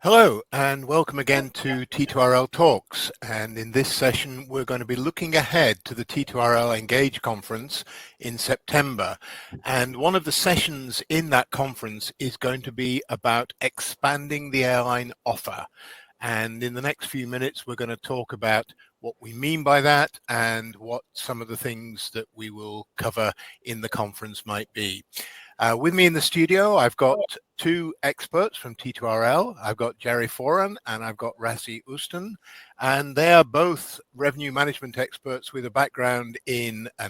Hello and welcome again to T2RL Talks, and in this session we're going to be looking ahead to the T2RLEngage conference in September, and one of the sessions in that conference is going to be about expanding the airline offer. And in the next few minutes we're going to talk about what we mean by that and what some of the things that we will cover in the conference might be. With me in the studio, I've got two experts from T2RL. I've got Jerry Foran and I've got Rasih Ustun, and they are both revenue management experts with a background in a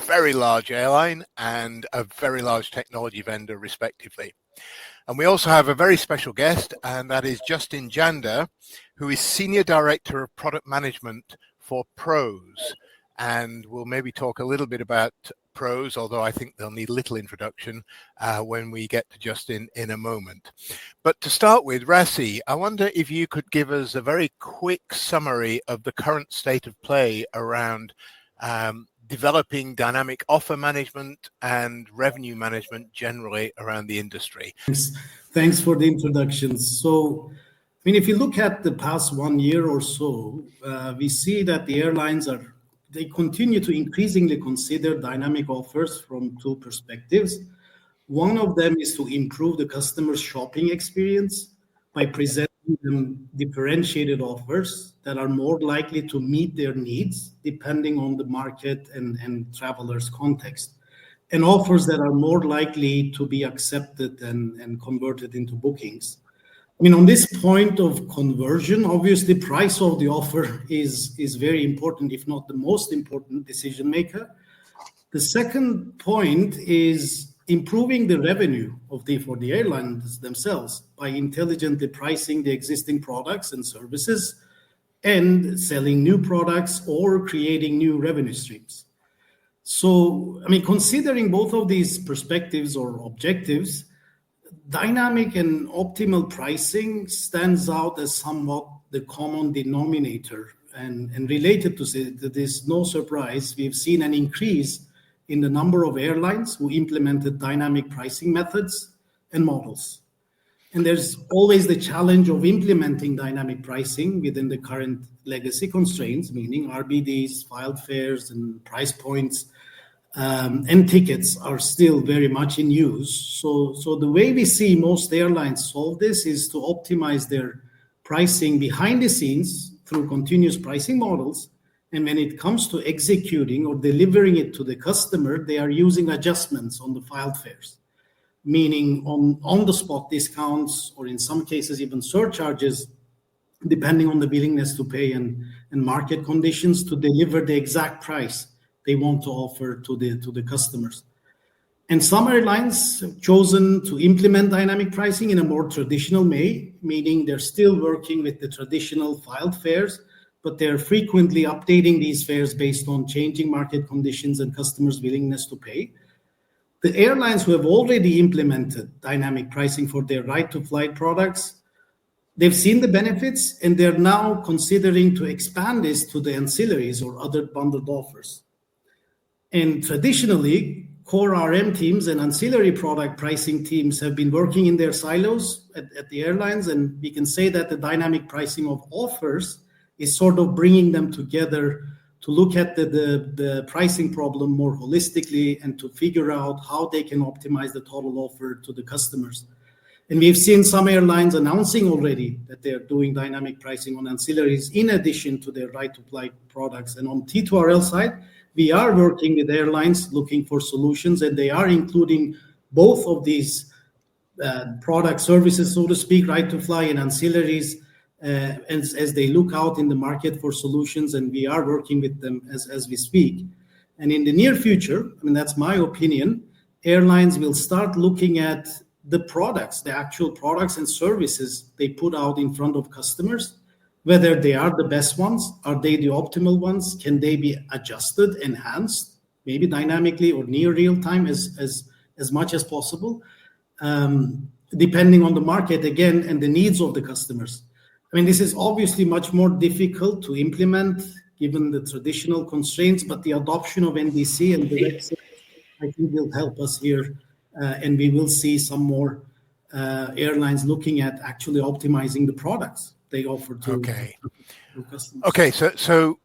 very large airline and a very large technology vendor, respectively. And we also have a very special guest, and that is Justin Jander, who is Senior Director of Product Management for Pros. And we'll maybe talk a little bit about Pros, although I think they'll need little introduction when we get to Justin in a moment. But to start with, Rasih, I wonder if you could give us a very quick summary of the current state of play around developing dynamic offer management and revenue management generally around the industry. Thanks for the introduction. So, if you look at the past 1 year or so, we see that the airlines they continue to increasingly consider dynamic offers from two perspectives. One of them is to improve the customer's shopping experience by presenting them differentiated offers that are more likely to meet their needs depending on the market and traveler's context, and offers that are more likely to be accepted and converted into bookings. On this point of conversion, obviously price of the offer is very important, if not the most important decision maker. The second point is improving the revenue for the airlines themselves by intelligently pricing the existing products and services and selling new products or creating new revenue streams. So, considering both of these perspectives or objectives, dynamic and optimal pricing stands out as somewhat the common denominator. And related to this, no surprise, we've seen an increase in the number of airlines who implemented dynamic pricing methods and models. And there's always the challenge of implementing dynamic pricing within the current legacy constraints, meaning RBDs, filed fares, and price points and tickets are still very much in use. So the way we see most airlines solve this is to optimize their pricing behind the scenes through continuous pricing models. And when it comes to executing or delivering it to the customer, they are using adjustments on the filed fares, meaning on the spot discounts, or in some cases even surcharges, depending on the willingness to pay and market conditions, to deliver the exact price they want to offer to the customers. And some airlines have chosen to implement dynamic pricing in a more traditional way, meaning they're still working with the traditional filed fares, but they're frequently updating these fares based on changing market conditions and customers' willingness to pay. The airlines who have already implemented dynamic pricing for their right-to-flight products, they've seen the benefits, and they're now considering to expand this to the ancillaries or other bundled offers. And traditionally, core RM teams and ancillary product pricing teams have been working in their silos at the airlines, and we can say that the dynamic pricing of offers is sort of bringing them together to look at the pricing problem more holistically and to figure out how they can optimize the total offer to the customers. And we've seen some airlines announcing already that they're doing dynamic pricing on ancillaries in addition to their right-to-flight products. And on T2RL side, we are working with airlines looking for solutions, and they are including both of these product services, so to speak, right-to-fly and ancillaries, as they look out in the market for solutions, and we are working with them as we speak. And in the near future, that's my opinion, airlines will start looking at the products, the actual products and services they put out in front of customers, whether they are the best ones, are they the optimal ones, can they be adjusted, enhanced, maybe dynamically or near real time as much as possible, depending on the market again and the needs of the customers. This is obviously much more difficult to implement given the traditional constraints, but the adoption of NDC and direct sales, I think, will help us here, and we will see some more airlines looking at actually optimizing the products they offer to customers. Okay, so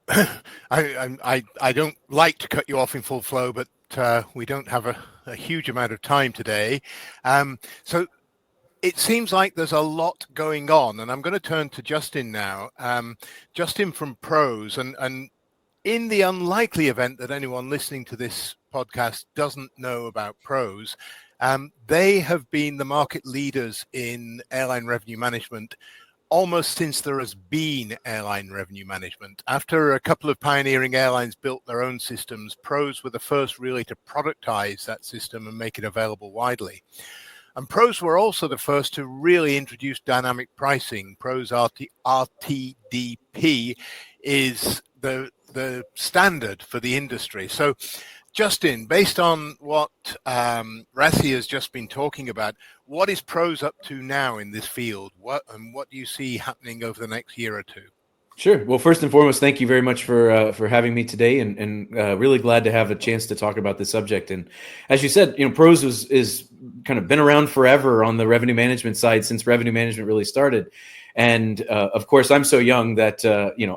I don't like to cut you off in full flow, but we don't have a huge amount of time today. So it seems like there's a lot going on, and I'm going to turn to Justin now. Justin from Pros, and in the unlikely event that anyone listening to this podcast doesn't know about Pros, they have been the market leaders in airline revenue management almost since there has been airline revenue management. After a couple of pioneering airlines built their own systems, Pros were the first really to productize that system and make it available widely. And Pros were also the first to really introduce dynamic pricing. Pros RTDP is the standard for the industry. So, Justin, based on what Rasih has just been talking about, what is Pros up to now in this field? What do you see happening over the next year or two? Sure. Well, first and foremost, thank you very much for having me today, and really glad to have a chance to talk about this subject. And as you said, Pros is kind of been around forever on the revenue management side since revenue management really started. And of course, I'm so young that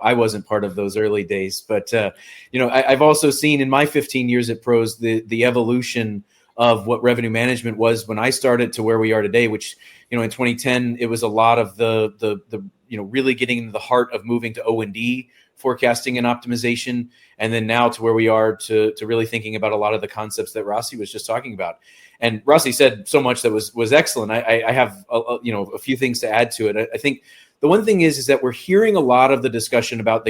I wasn't part of those early days. But I've also seen in my 15 years at Pros the evolution of what revenue management was when I started to where we are today. Which in 2010 it was a lot of the really getting into the heart of moving to O&D forecasting and optimization, and then now to where we are to really thinking about a lot of the concepts that Rasih was just talking about. And Rasih said so much that was excellent. I have a few things to add to it. I think the one thing is that we're hearing a lot of the discussion about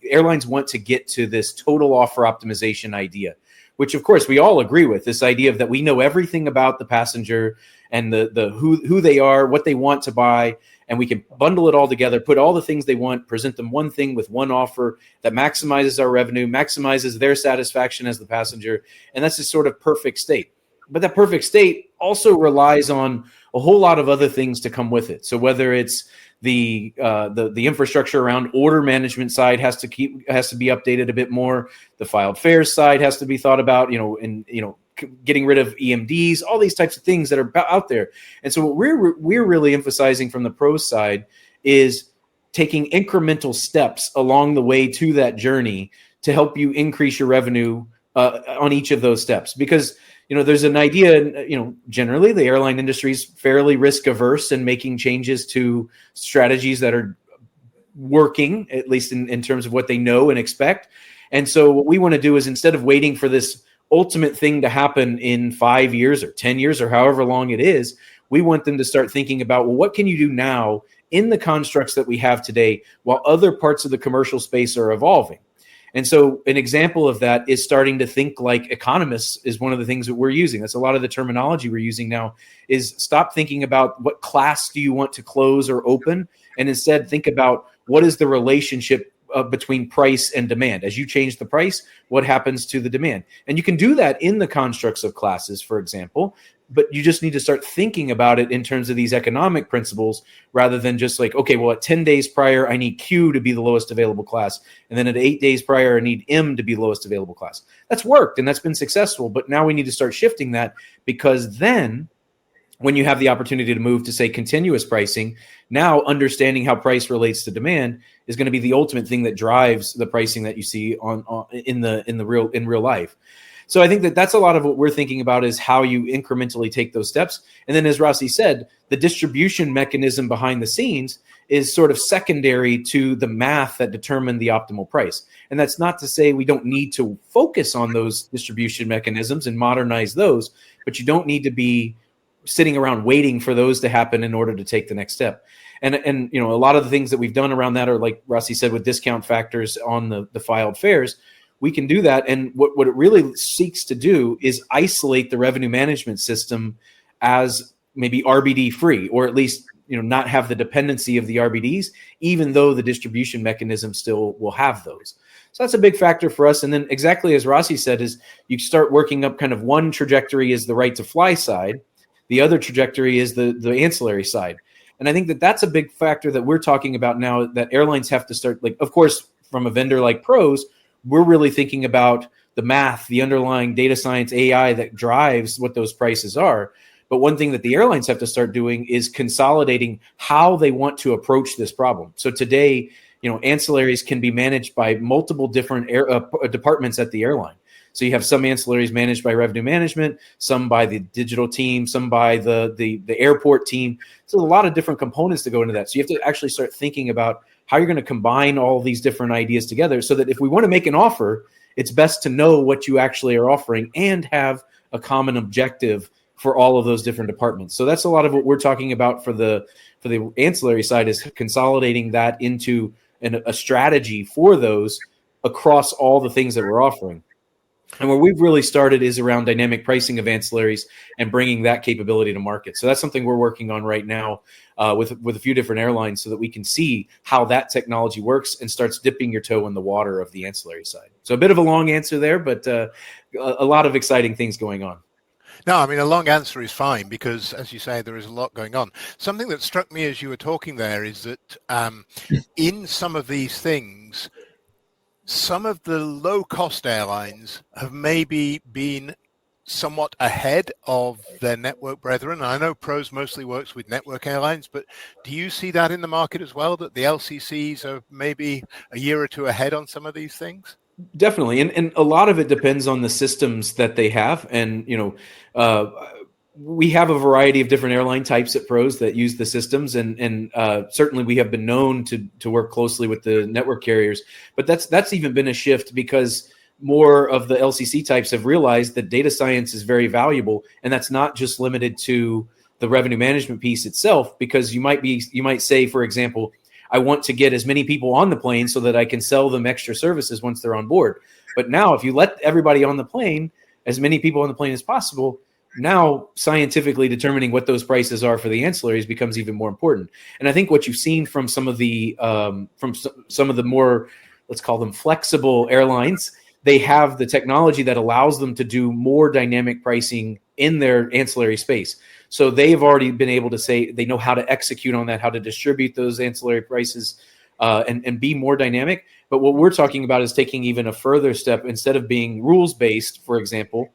airlines want to get to this total offer optimization idea, which of course we all agree with. This idea of that we know everything about the passenger and the who they are, what they want to buy, and we can bundle it all together, put all the things they want, present them one thing with one offer that maximizes our revenue, maximizes their satisfaction as the passenger, and that's this sort of perfect state. But that perfect state also relies on a whole lot of other things to come with it. So whether it's the infrastructure around order management side has to be updated a bit more, the filed fares side has to be thought about, getting rid of EMDs, all these types of things that are out there. And so what we're really emphasizing from the Pros side is taking incremental steps along the way to that journey to help you increase your revenue on each of those steps. Because there's an idea, generally the airline industry is fairly risk averse and making changes to strategies that are working, at least in terms of what they know and expect. And so what we want to do is, instead of waiting for this ultimate thing to happen in 5 years or 10 years or however long it is, we want them to start thinking about, well, what can you do now in the constructs that we have today while other parts of the commercial space are evolving? And so an example of that is starting to think like economists is one of the things that we're using. That's a lot of the terminology we're using now, is stop thinking about what class do you want to close or open, and instead think about what is the relationship between price and demand. As you change the price, what happens to the demand? And you can do that in the constructs of classes, for example, but you just need to start thinking about it in terms of these economic principles, rather than just like, okay, well, at 10 days prior, I need Q to be the lowest available class. And then at 8 days prior, I need M to be lowest available class. That's worked and that's been successful. But now we need to start shifting that, because then when you have the opportunity to move to, say, continuous pricing, now understanding how price relates to demand is going to be the ultimate thing that drives the pricing that you see in real life. So I think that's a lot of what we're thinking about, is how you incrementally take those steps. And then, as Rasih said, the distribution mechanism behind the scenes is sort of secondary to the math that determine the optimal price. And that's not to say we don't need to focus on those distribution mechanisms and modernize those, but you don't need to be sitting around waiting for those to happen in order to take the next step. And a lot of the things that we've done around that are, like Rasih said, with discount factors on the filed fares. We can do that. And what it really seeks to do is isolate the revenue management system as maybe RBD free, or at least not have the dependency of the RBDs, even though the distribution mechanism still will have those. So that's a big factor for us. And then, exactly as Rasih said, is you start working up kind of one trajectory is the right to fly side. The other trajectory is the ancillary side. And I think that's a big factor that we're talking about now, that airlines have to start, like, of course, from a vendor like Pros, we're really thinking about the math, the underlying data science, AI that drives what those prices are. But one thing that the airlines have to start doing is consolidating how they want to approach this problem. So today, ancillaries can be managed by multiple different departments at the airline. So you have some ancillaries managed by revenue management, some by the digital team, some by the airport team. So a lot of different components to go into that. So you have to actually start thinking about how you're going to combine all these different ideas together so that if we want to make an offer, it's best to know what you actually are offering and have a common objective for all of those different departments. So that's a lot of what we're talking about for the ancillary side, is consolidating that into a strategy for those across all the things that we're offering. And where we've really started is around dynamic pricing of ancillaries and bringing that capability to market. So that's something we're working on right now with a few different airlines so that we can see how that technology works and starts dipping your toe in the water of the ancillary side. So a bit of a long answer there, but a lot of exciting things going on. No, I mean, a long answer is fine because, as you say, there is a lot going on. Something that struck me as you were talking there is that in some of these things, some of the low-cost airlines have maybe been somewhat ahead of their network brethren. I know Pros mostly works with network airlines, but do you see that in the market as well, that the LCCs are maybe a year or two ahead on some of these things? Definitely. And a lot of it depends on the systems that they have. And, we have a variety of different airline types at Pros that use the systems. And certainly we have been known to work closely with the network carriers. But that's even been a shift because more of the LCC types have realized that data science is very valuable. And that's not just limited to the revenue management piece itself, because you might say, for example, I want to get as many people on the plane so that I can sell them extra services once they're on board. But now if you let everybody on the plane, as many people on the plane as possible, now scientifically determining what those prices are for the ancillaries becomes even more important. And I think what you've seen from some of the some of the more, let's call them flexible airlines, they have the technology that allows them to do more dynamic pricing in their ancillary space. So they've already been able to say they know how to execute on that, how to distribute those ancillary prices and be more dynamic. But what we're talking about is taking even a further step. Instead of being rules-based, for example,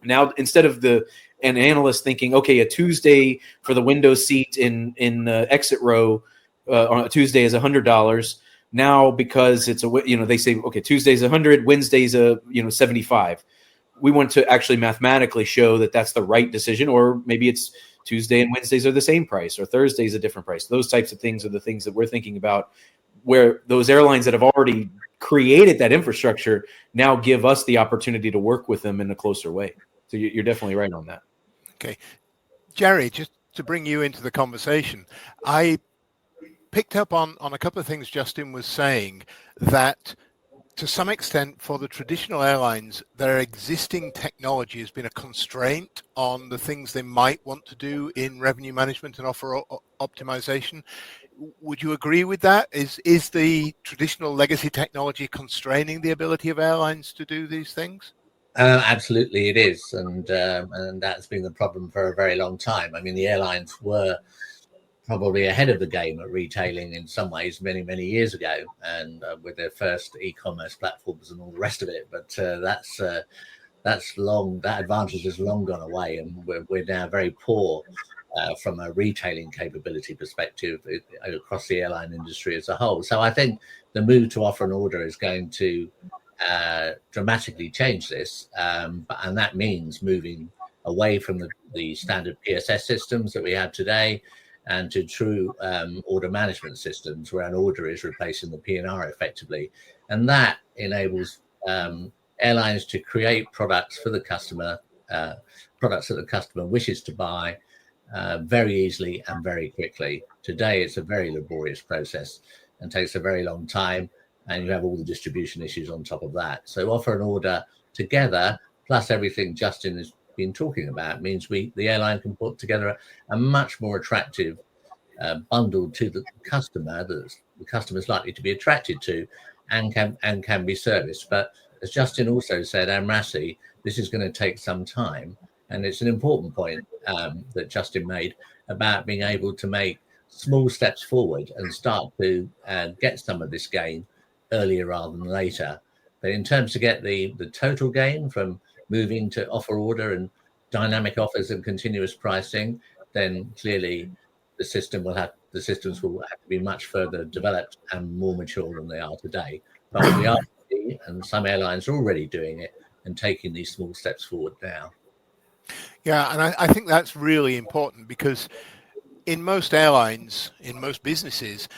now instead of an analyst thinking, okay, a Tuesday for the window seat in exit row on a Tuesday is $100. Now, because it's they say, okay, Tuesday's 100, Wednesday's 75. We want to actually mathematically show that that's the right decision, or maybe it's Tuesday and Wednesdays are the same price, or Thursday's a different price. Those types of things are the things that we're thinking about, where those airlines that have already created that infrastructure now give us the opportunity to work with them in a closer way. So you're definitely right on that. Okay. Jerry, just to bring you into the conversation, I picked up on a couple of things Justin was saying, that to some extent for the traditional airlines, their existing technology has been a constraint on the things they might want to do in revenue management and offer optimization. Would you agree with that? Is the traditional legacy technology constraining the ability of airlines to do these things? Absolutely, it is, and that's been the problem for a very long time. I mean, the airlines were probably ahead of the game at retailing in some ways many years ago, and with their first e-commerce platforms and all the rest of it. But that's long. That advantage has long gone away, and we're now very poor from a retailing capability perspective across the airline industry as a whole. So I think the move to offer an order is going to dramatically change this, and that means moving away from the standard PSS systems that we have today and to true order management systems, where an order is replacing the P&R effectively. And that enables airlines to create products for the customer, products that the customer wishes to buy very easily and very quickly. Today, it's a very laborious process and takes a very long time, and you have all the distribution issues on top of that. So offer an order together, plus everything Justin has been talking about, means the airline can put together a much more attractive bundle to the customer that the customer is likely to be attracted to and can be serviced. But as Justin also said, and Rasih, this is going to take some time, and it's an important point that Justin made about being able to make small steps forward and start to get some of this gain earlier rather than later. But in terms to get the total gain from moving to offer order and dynamic offers and continuous pricing, then clearly the systems will have to be much further developed and more mature than they are today. But we are, and some airlines are already doing it and taking these small steps forward now. Yeah, and I think that's really important because in most airlines, in most businesses,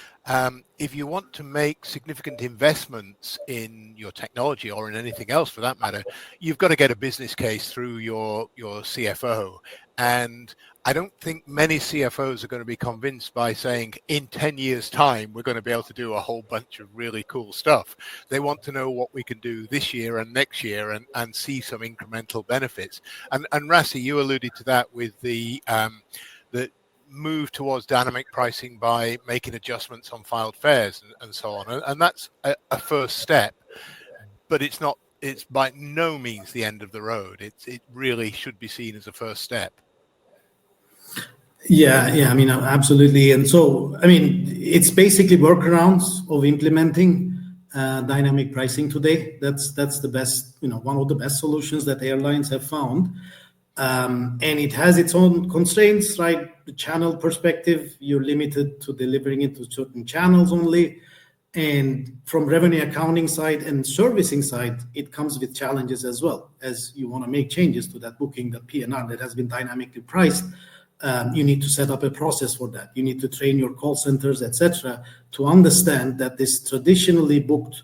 if you want to make significant investments in your technology or in anything else for that matter, you've got to get a business case through your CFO. And I don't think many CFOs are going to be convinced by saying in 10 years' time, we're going to be able to do a whole bunch of really cool stuff. They want to know what we can do this year and next year and see some incremental benefits. And Rasih, you alluded to that with the move towards dynamic pricing by making adjustments on filed fares and so on. And that's a first step, but it's by no means the end of the road. It really should be seen as a first step. Yeah, I mean, absolutely. And so, I mean, it's basically workarounds of implementing dynamic pricing today. That's the best, one of the best solutions that airlines have found. And it has its own constraints, right? The channel perspective, you're limited to delivering it to certain channels only. And from revenue accounting side and servicing side, it comes with challenges as well. As you want to make changes to that booking, the PNR that has been dynamically priced, you need to set up a process for that. You need to train your call centers, etc., to understand that this traditionally booked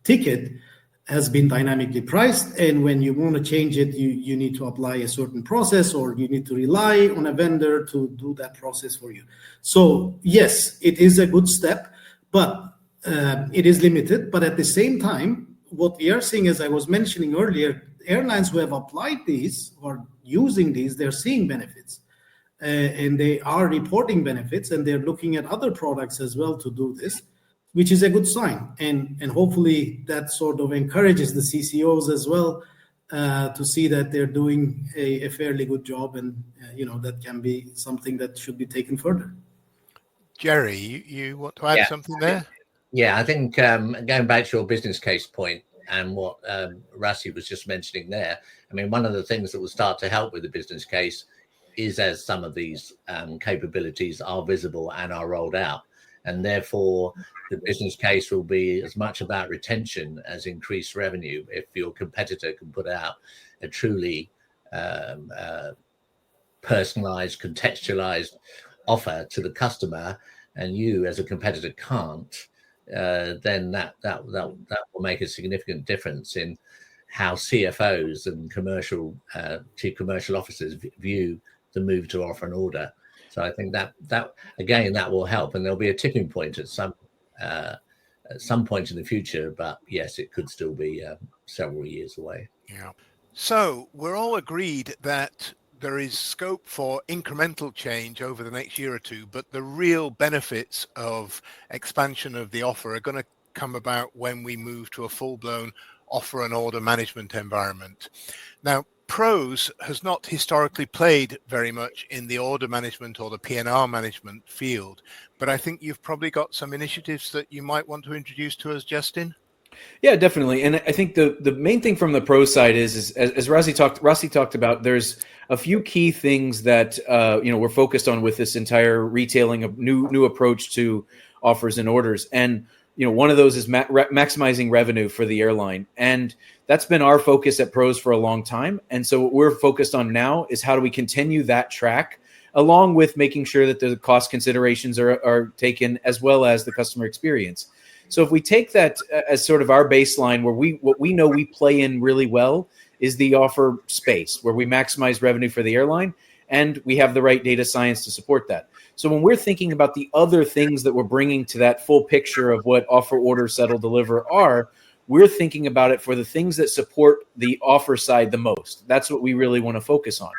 ticket has been dynamically priced, and when you want to change it, you need to apply a certain process, or you need to rely on a vendor to do that process for you. So yes, it is a good step, but it is limited. But at the same time, what we are seeing, as I was mentioning earlier, airlines who have applied these or using these, they're seeing benefits, and they are reporting benefits, and they're looking at other products as well to do this, which is a good sign. And hopefully that sort of encourages the CCOs as well to see that they're doing a fairly good job, and that can be something that should be taken further. Jerry, you want to add something there? Yeah, I think going back to your business case point and what Rasih was just mentioning there, I mean, one of the things that will start to help with the business case is as some of these capabilities are visible and are rolled out. And therefore, the business case will be as much about retention as increased revenue. If your competitor can put out a truly personalized, contextualized offer to the customer, and you as a competitor can't, then that will make a significant difference in how CFOs and chief commercial officers view the move to offer an order. So I think that again, that will help, and there'll be a tipping point at some point in the future. But yes, it could still be several years away. Yeah. So we're all agreed that there is scope for incremental change over the next year or two, but the real benefits of expansion of the offer are going to come about when we move to a full-blown offer and order management environment. Now, PROS has not historically played very much in the order management or the PNR management field, but I think you've probably got some initiatives that you might want to introduce to us, Justin. Yeah, definitely. And I think the main thing from the PROS side is as Rasih talked about, there's a few key things that we're focused on with this entire retailing of new approach to offers and orders. And one of those is maximizing revenue for the airline. And that's been our focus at PROS for a long time. And so what we're focused on now is how do we continue that track, along with making sure that the cost considerations are taken, as well as the customer experience. So if we take that as sort of our baseline, where what we know we play in really well is the offer space, where we maximize revenue for the airline, and we have the right data science to support that. So when we're thinking about the other things that we're bringing to that full picture of what offer, order, settle, deliver are, we're thinking about it for the things that support the offer side the most. That's what we really want to focus on.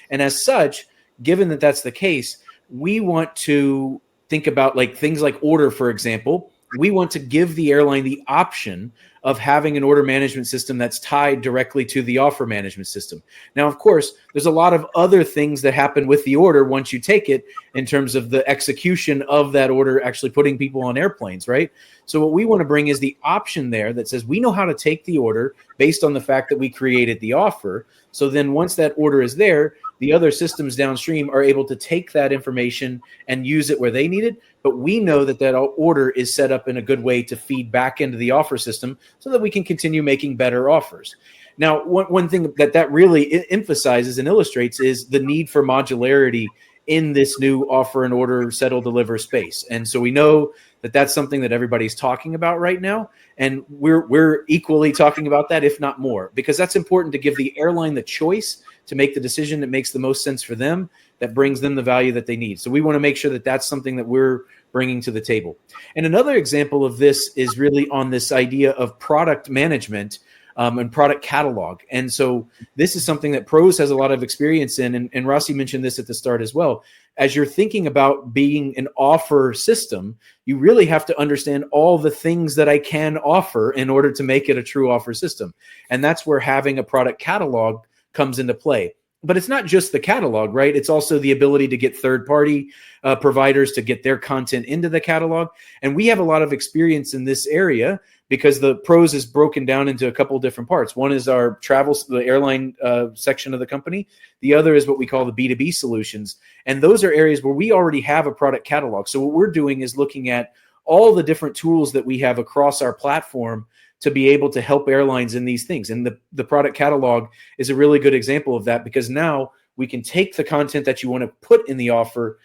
And as such, given that that's the case, we want to think about things like order, for example. We want to give the airline the option of having an order management system that's tied directly to the offer management system. Now, of course, there's a lot of other things that happen with the order once you take it in terms of the execution of that order, actually putting people on airplanes, right? So what we want to bring is the option there that says we know how to take the order based on the fact that we created the offer. So then once that order is there, the other systems downstream are able to take that information and use it where they need it. But we know that that order is set up in a good way to feed back into the offer system so that we can continue making better offers. Now, one thing that really emphasizes and illustrates is the need for modularity in this new offer and order settle deliver space. And so we know that that's something that everybody's talking about right now. And we're equally talking about that, if not more, because that's important to give the airline the choice to make the decision that makes the most sense for them, that brings them the value that they need. So we want to make sure that that's something that we're bringing to the table. And another example of this is really on this idea of product management and product catalog. And so this is something that Pros has a lot of experience in. And Rasih mentioned this at the start as well. As you're thinking about being an offer system, you really have to understand all the things that I can offer in order to make it a true offer system. And that's where having a product catalog comes into play. But it's not just the catalog, right? It's also the ability to get third-party providers to get their content into the catalog. And we have a lot of experience in this area because the Pros is broken down into a couple of different parts. One is our travel, the airline section of the company. The other is what we call the B2B solutions. And those are areas where we already have a product catalog. So what we're doing is looking at all the different tools that we have across our platform to be able to help airlines in these things. And the product catalog is a really good example of that, because now we can take the content that you want to put in the offer,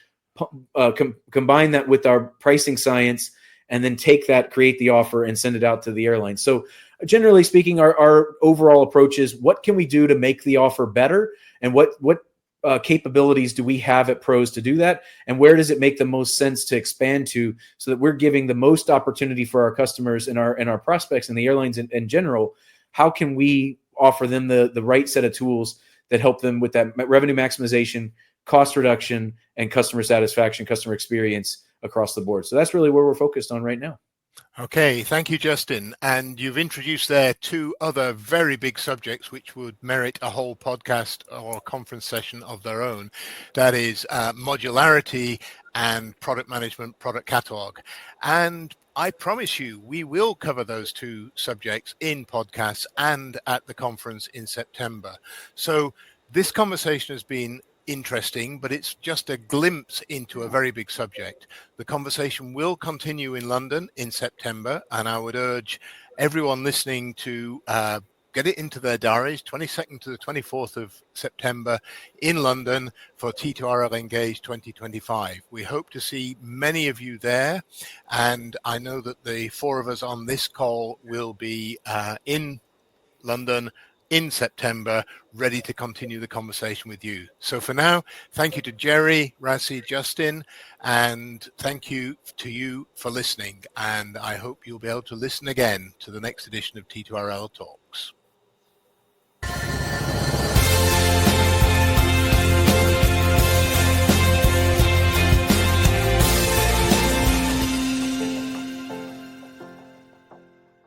combine that with our pricing science, and then take that, create the offer, and send it out to the airline. So generally speaking, our overall approach is what can we do to make the offer better, and what capabilities do we have at Pros to do that, and where does it make the most sense to expand to, so that we're giving the most opportunity for our customers and our prospects and the airlines in general. How can we offer them the right set of tools that help them with that revenue maximization, cost reduction, and customer satisfaction, customer experience across the board? So that's really where we're focused on right now. Okay, thank you, Justin. And you've introduced there two other very big subjects which would merit a whole podcast or conference session of their own. That is modularity and product management, product catalog. And I promise you, we will cover those two subjects in podcasts and at the conference in September. So this conversation has been interesting, but it's just a glimpse into a very big subject. The conversation will continue in London in September, and I would urge everyone listening to get it into their diaries, 22nd to the 24th of September in London for T2RLEngage 2025. We hope to see many of you there, and I know that the four of us on this call will be in London in September, ready to continue the conversation with you. So for now, thank you to Jerry, Rasih, Justin, and thank you to you for listening. And I hope you'll be able to listen again to the next edition of T2RL Talks.